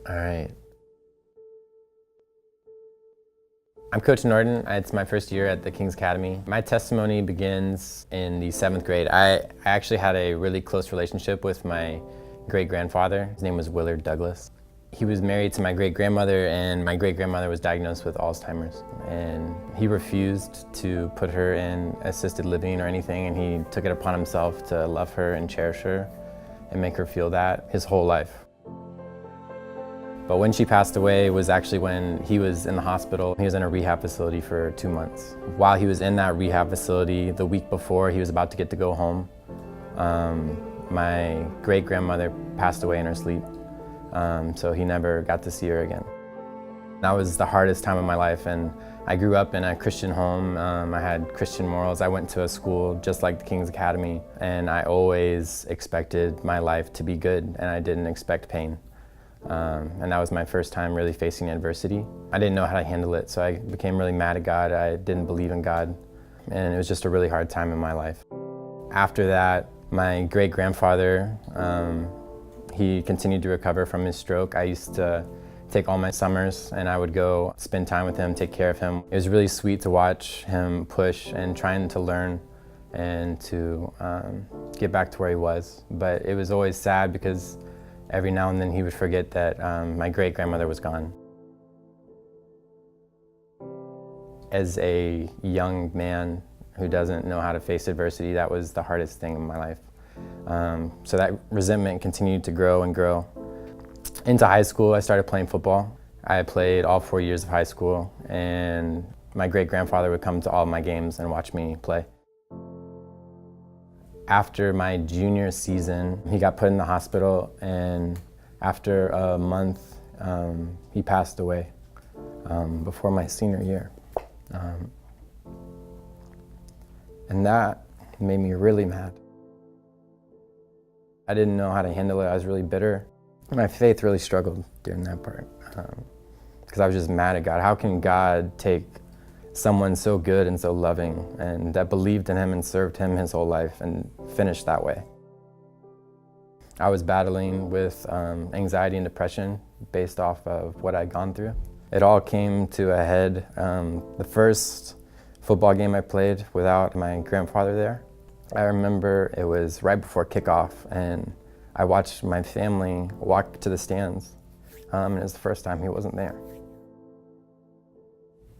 All right. I'm Coach Norton. It's my first year at the King's Academy. My testimony begins in the 7th grade. I actually had a really close relationship with my great-grandfather. His name was Willard Douglas. He was married to my great-grandmother, and my great-grandmother was diagnosed with Alzheimer's. And he refused to put her in assisted living or anything, and he took it upon himself to love her and cherish her and make her feel that his whole life. But when she passed away was actually when he was in the hospital. He was in a rehab facility for 2 months. While he was in that rehab facility, the week before he was about to get to go home, my great-grandmother passed away in her sleep. So he never got to see her again. That was the hardest time of my life, and I grew up in a Christian home. I had Christian morals. I went to a school just like the King's Academy, and I always expected my life to be good, and I didn't expect pain. And that was my first time really facing adversity. I didn't know how to handle it, so I became really mad at God. I didn't believe in God, and it was just a really hard time in my life. After that, my great-grandfather, he continued to recover from his stroke. I used to take all my summers and I would go spend time with him, take care of him. It was really sweet to watch him push and trying to learn and to get back to where he was. But it was always sad because every now and then he would forget that my great-grandmother was gone. As a young man who doesn't know how to face adversity, that was the hardest thing in my life. So that resentment continued to grow and grow. Into high school, I started playing football. I played all 4 years of high school, and my great-grandfather would come to all my games and watch me play. After my junior season, he got put in the hospital, and after a month, he passed away before my senior year. And that made me really mad. I didn't know how to handle it. I was really bitter. My faith really struggled during that part because I was just mad at God. How can God take someone so good and so loving and that believed in him and served him his whole life and finish that way? I was battling with anxiety and depression based off of what I'd gone through. It all came to a head the first football game I played without my grandfather there. I remember it was right before kickoff, and I watched my family walk to the stands, and it was the first time he wasn't there.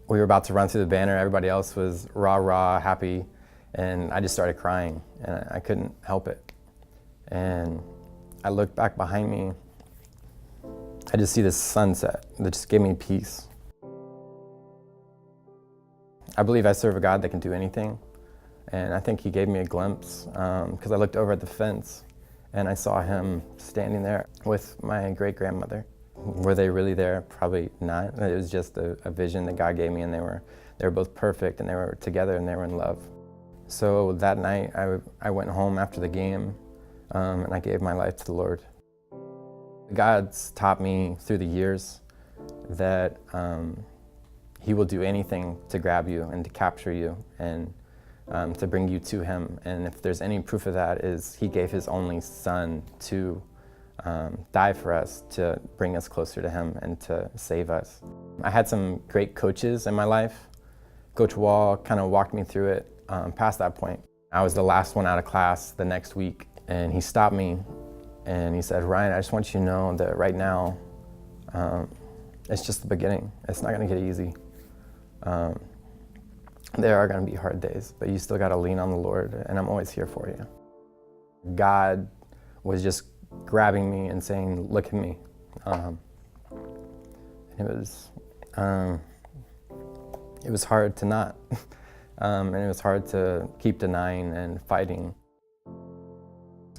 We were about to run through the banner. Everybody else was rah-rah, happy, and I just started crying, and I couldn't help it. And I looked back behind me. I just see this sunset that just gave me peace. I believe I serve a God that can do anything, and I think he gave me a glimpse because I looked over at the fence and I saw him standing there with my great-grandmother. Were they really there? Probably not. It was just a vision that God gave me, and they were both perfect, and they were together, and they were in love. So that night, I went home after the game, and I gave my life to the Lord. God's taught me through the years that he will do anything to grab you and to capture you and to bring you to him. And if there's any proof of that, is he gave his only son to die for us, to bring us closer to him and to save us. I had some great coaches in my life. Coach Wall kind of walked me through it past that point. I was the last one out of class the next week, and he stopped me and he said, "Ryan, I just want you to know that right now, it's just the beginning. It's not gonna get easy. There are gonna be hard days, but you still gotta lean on the Lord, and I'm always here for you." God was just grabbing me and saying, "Look at me." And it was hard to not, and it was hard to keep denying and fighting.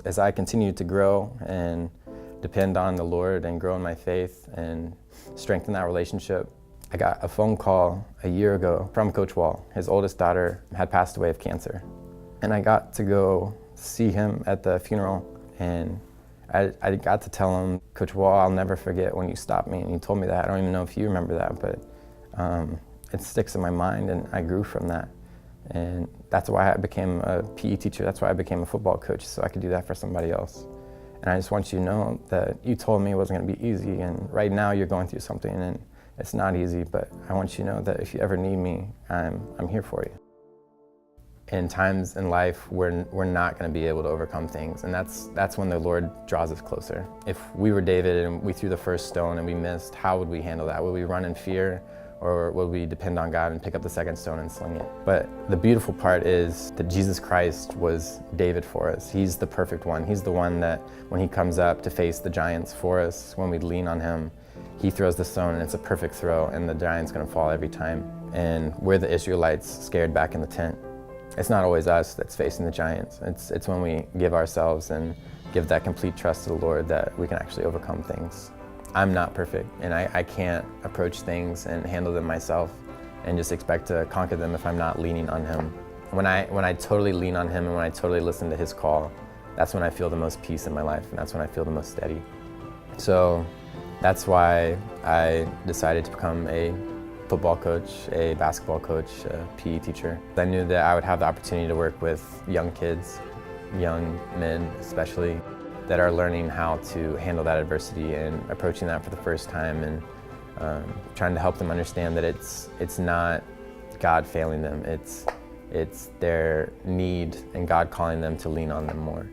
As I continued to grow and depend on the Lord and grow in my faith and strengthen that relationship, I got a phone call a year ago from Coach Wall. His oldest daughter had passed away of cancer, and I got to go see him at the funeral, and I got to tell him, "Coach Wall, I'll never forget when you stopped me," and he told me that. I don't even know if you remember that, but it sticks in my mind, and I grew from that. And that's why I became a PE teacher. That's why I became a football coach, so I could do that for somebody else. And I just want you to know that you told me it wasn't going to be easy, and right now you're going through something and it's not easy, but I want you to know that if you ever need me, I'm here for you. In times in life, we're not going to be able to overcome things, and that's when the Lord draws us closer. If we were David and we threw the first stone and we missed, how would we handle that? Would we run in fear, or would we depend on God and pick up the second stone and sling it? But the beautiful part is that Jesus Christ was David for us. He's the perfect one. He's the one that when he comes up to face the giants for us, when we lean on him, he throws the stone and it's a perfect throw, and the giant's going to fall every time. And we're the Israelites scared back in the tent. It's not always us that's facing the giants. It's when we give ourselves and give that complete trust to the Lord that we can actually overcome things. I'm not perfect, and I can't approach things and handle them myself and just expect to conquer them if I'm not leaning on him. When I totally lean on him and when I totally listen to his call, that's when I feel the most peace in my life, and that's when I feel the most steady. So that's why I decided to become a football coach, a basketball coach, a PE teacher. I knew that I would have the opportunity to work with young kids, young men especially, that are learning how to handle that adversity and approaching that for the first time, and trying to help them understand that it's not God failing them, it's their need and God calling them to lean on them more.